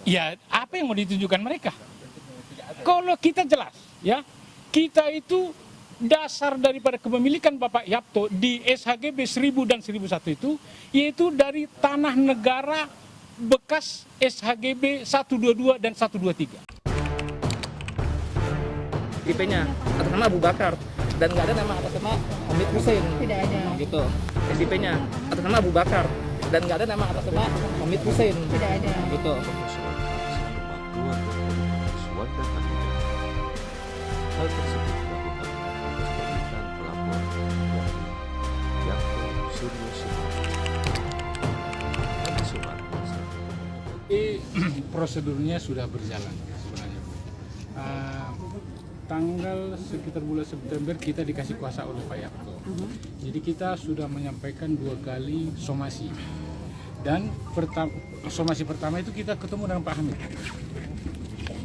Ya, apa yang mau ditunjukkan mereka? Kalau kita jelas, ya, kita itu dasar daripada kepemilikan Bapak Yapto di SHGB 1000 dan 1001 itu, yaitu dari tanah negara bekas SHGB 122 dan 123. IP-nya atas nama Abu Bakar dan nggak ada nama atas nama Hamid Hussein. Tidak ada. Gitu. SIP-nya atas nama Abu Bakar dan nggak ada nama atas nama Hamid Hussein. Tidak ada. Gitu. Hal tersebut dilakukan atas permintaan pelapor yakni Yapto Suryo Prosedurnya sudah berjalan sebenarnya. Tanggal sekitar bulan September kita dikasih kuasa oleh Pak Yapto. Jadi kita sudah menyampaikan 2 kali somasi. Dan somasi pertama itu kita ketemu dengan Pak Hamid.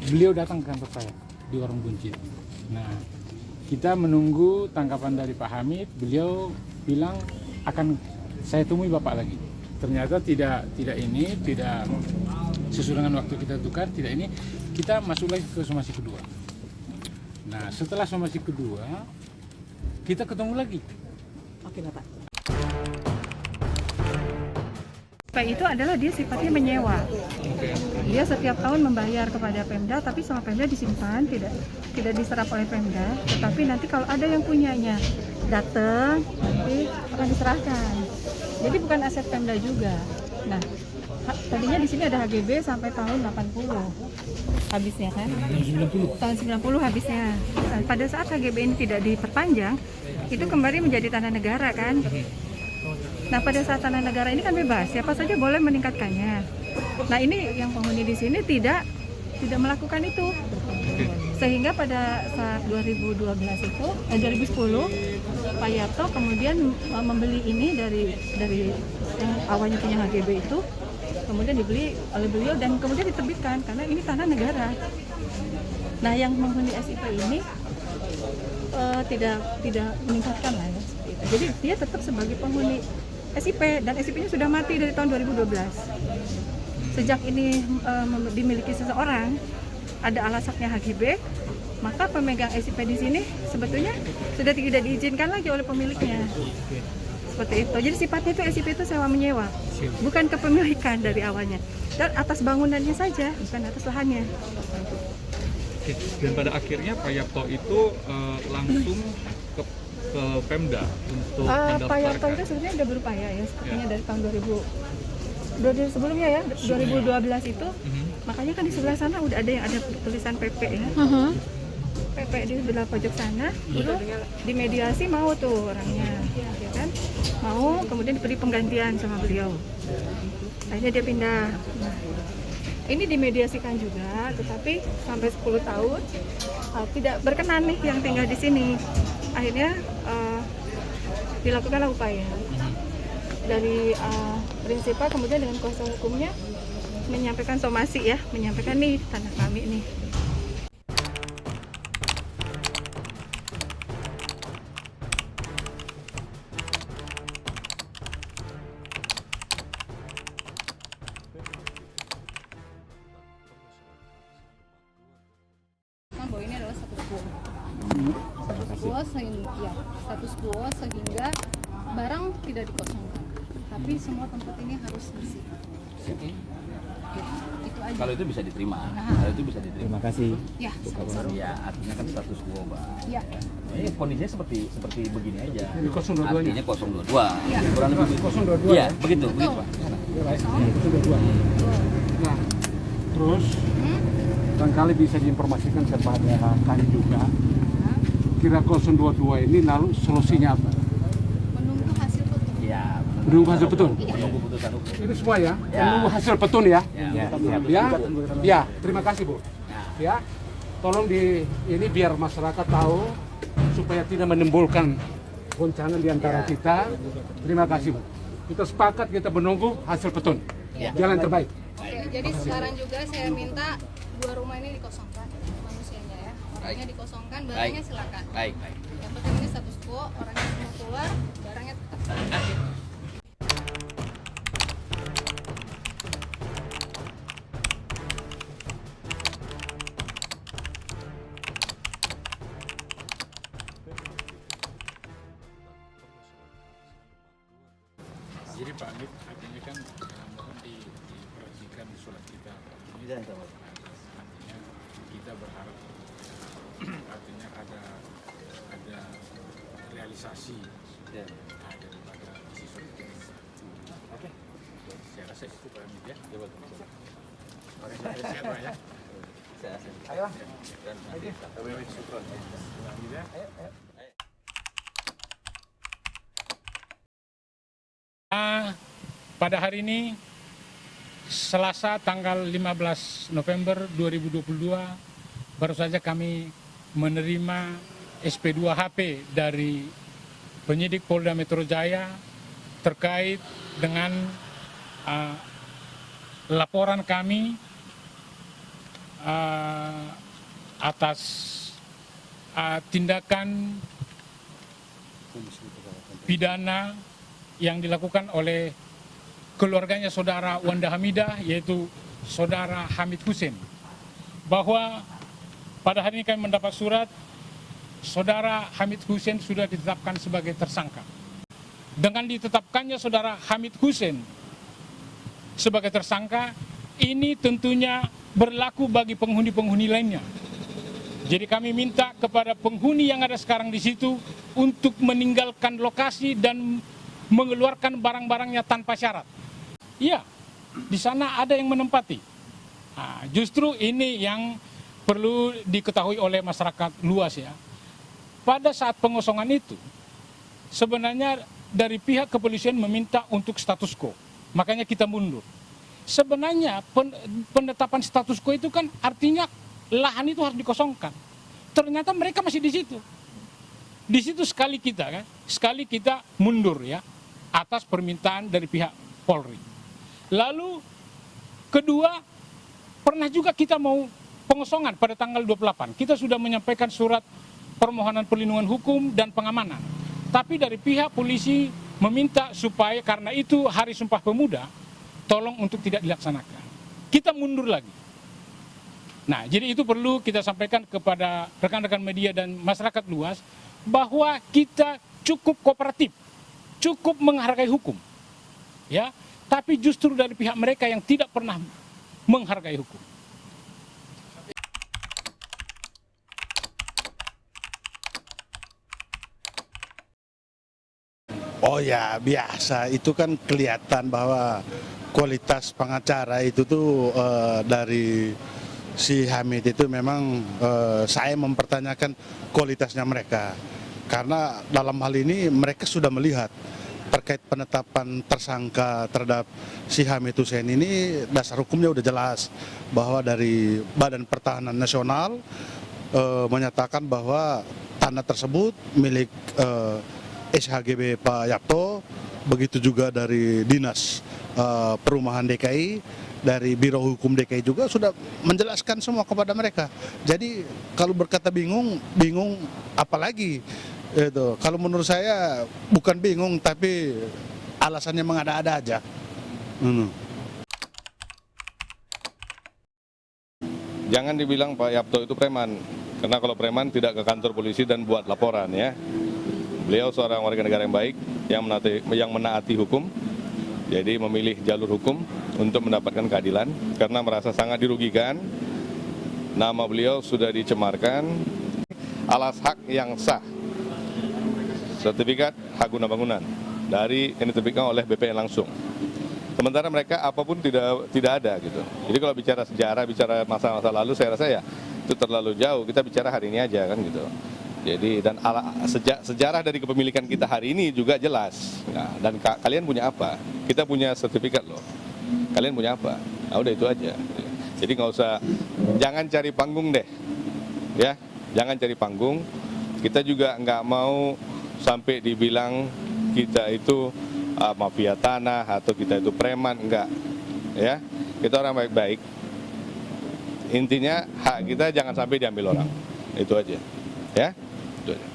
Beliau datang ke kantor saya di Warung Buncit. Nah, kita menunggu tanggapan dari Pak Hamid. Beliau bilang akan saya temui Bapak lagi. Ternyata tidak sesuai dengan waktu kita tentukan, tidak ini. Kita masuk lagi ke somasi kedua. Nah, setelah somasi kedua, kita ketemu lagi. Oke, Bapak. Pak itu adalah dia sifatnya menyewa. Dia setiap tahun membayar kepada Pemda, tapi sama Pemda disimpan, tidak diserap oleh Pemda. Tetapi nanti kalau ada yang punyanya datang, nanti akan diserahkan. Jadi bukan aset Pemda juga. Nah, tadinya di sini ada HGB sampai tahun 80 habisnya kan? Tahun 90 habisnya. Nah, pada saat HGB ini tidak diperpanjang, itu kembali menjadi tanah negara kan? Nah, pada saat tanah negara ini kan bebas, siapa saja boleh meningkatkannya. Nah, ini yang penghuni di sini tidak melakukan itu. Sehingga pada saat 2010 Pak Yapto kemudian membeli ini dari yang awalnya punya HGB itu, kemudian dibeli oleh beliau dan kemudian diterbitkan karena ini tanah negara. Nah, yang penghuni SIP ini tidak meningkatkan lah ya. Jadi dia tetap sebagai penghuni SIP dan SIP-nya sudah mati dari tahun 2012. Sejak ini dimiliki seseorang, ada alasannya HGB, maka pemegang SIP di sini sebetulnya sudah tidak diizinkan lagi oleh pemiliknya. Seperti itu. Jadi sifatnya itu SIP itu sewa menyewa, bukan kepemilikan dari awalnya. Dan atas bangunannya saja, bukan atas lahannya. Oke. Dan pada akhirnya Pak Yapto itu langsung ke Pemda untuk mendaftarkan. Pak Yapto itu sebenarnya sudah berupaya ya, sepertinya dari tahun 2000 sebelumnya ya, 2012 itu. Makanya kan di sebelah sana udah ada yang ada tulisan PP ya. PP di sebelah pojok sana, dulu dimediasi mau tuh orangnya, ya kan? Mau, kemudian diberi penggantian sama beliau. Akhirnya dia pindah. Nah, ini dimediasikan juga, tetapi sampai 10 tahun tidak berkenan nih yang tinggal di sini. Akhirnya dilakukanlah upaya dari prinsipal, kemudian dengan kuasa hukumnya menyampaikan somasi ya, menyampaikan nih tanah kami nih. Bahwa ini adalah status quo sehingga barang tidak dikosongkan, tapi semua tempat ini harus bersih. Itu aja. Kalau itu bisa diterima, kalau itu bisa diterima. Terima kasih. Ya, Ya, artinya kan status quo, Mbak. ya. Ini kondisinya seperti begini aja. Ini 022 nya. Artinya 022. Ya. Kurang lebih begitu. 022. Iya, begitu, Pak. Nah, terus barangkali bisa diinformasikan kepada kami juga, kira 022 ini lalu solusinya apa? Menunggu hasil foto. Iya. Menunggu hasil petun. Menunggu putusan hukum. Ini semua ya, Ya. menunggu hasil petun ya. Ya. Ya, terima kasih Bu. Ya, tolong ini biar masyarakat tahu supaya tidak menimbulkan goncangan di antara kita. Terima kasih Bu. Kita sepakat kita menunggu hasil petun. Jalan terbaik. Oke, jadi sekarang juga saya minta 2 rumah ini dikosongkan manusianya ya. Orangnya dikosongkan, barangnya silakan. Baik. Yang penting ini status quo, orangnya semua keluar, barangnya tetap. Desain sama. Artinya kita berharap artinya ada realisasi Ya. daripada isi surat ini. Oke. Saya rasa itu Pak Hamid ya. Coba. Sehat Pak ya. Saya asal. Ayo. Dan nanti kami syukron. Pak Hamid ya. Pada hari ini Selasa tanggal 15 November 2022 baru saja kami menerima SP2 HP dari penyidik Polda Metro Jaya terkait dengan laporan kami atas tindakan pidana yang dilakukan oleh keluarganya saudara Wanda Hamidah, yaitu saudara Hamid Hussein, bahwa pada hari ini kami mendapat surat saudara Hamid Hussein sudah ditetapkan sebagai tersangka. Dengan ditetapkannya saudara Hamid Hussein sebagai tersangka, ini tentunya berlaku bagi penghuni-penghuni lainnya. Jadi kami minta kepada penghuni yang ada sekarang di situ untuk meninggalkan lokasi dan mengeluarkan barang-barangnya tanpa syarat. Iya, di sana ada yang menempati. Nah, justru ini yang perlu diketahui oleh masyarakat luas ya. Pada saat pengosongan itu, sebenarnya dari pihak kepolisian meminta untuk status quo. Makanya kita mundur. Sebenarnya penetapan status quo itu kan artinya lahan itu harus dikosongkan. Ternyata mereka masih di situ. Di situ sekali kita mundur ya atas permintaan dari pihak Polri. Lalu kedua, pernah juga kita mau pengosongan pada tanggal 28. Kita sudah menyampaikan surat permohonan perlindungan hukum dan pengamanan. Tapi dari pihak polisi meminta supaya karena itu Hari Sumpah Pemuda, tolong untuk tidak dilaksanakan. Kita mundur lagi. Nah, jadi itu perlu kita sampaikan kepada rekan-rekan media dan masyarakat luas bahwa kita cukup kooperatif, cukup menghargai hukum. Ya, tapi justru dari pihak mereka yang tidak pernah menghargai hukum. Oh ya, biasa. Itu kan kelihatan bahwa kualitas pengacara itu tuh dari si Hamid itu memang saya mempertanyakan kualitasnya mereka. Karena dalam hal ini mereka sudah melihat terkait penetapan tersangka terhadap si Hamid Hussein ini dasar hukumnya udah jelas bahwa dari Badan Pertahanan Nasional menyatakan bahwa tanah tersebut milik SHGB Pak Yapto, begitu juga dari Dinas Perumahan DKI, dari Biro Hukum DKI juga sudah menjelaskan semua kepada mereka. Jadi kalau berkata bingung apalagi itu. Kalau menurut saya bukan bingung tapi alasannya mengada-ada aja. Jangan dibilang Pak Yapto itu preman, karena kalau preman tidak ke kantor polisi dan buat laporan ya. Beliau seorang warga negara yang baik, yang menaati hukum, jadi memilih jalur hukum untuk mendapatkan keadilan karena merasa sangat dirugikan. Nama beliau sudah dicemarkan alas hak yang sah, sertifikat hak guna bangunan dari yang diterbitkan oleh BPN langsung. Sementara mereka apapun tidak ada gitu. Jadi kalau bicara sejarah, bicara masa-masa lalu, saya rasa ya itu terlalu jauh. Kita bicara hari ini aja kan gitu. Jadi dan sejarah dari kepemilikan kita hari ini juga jelas. Nah, dan kalian punya apa? Kita punya sertifikat loh. Kalian punya apa? Nah, udah itu aja. Jadi nggak usah, jangan cari panggung deh, ya. Jangan cari panggung. Kita juga nggak mau sampai dibilang kita itu mafia tanah atau kita itu preman, enggak. Ya, kita orang baik-baik. Intinya hak kita jangan sampai diambil orang. Itu aja. Ya, itu aja.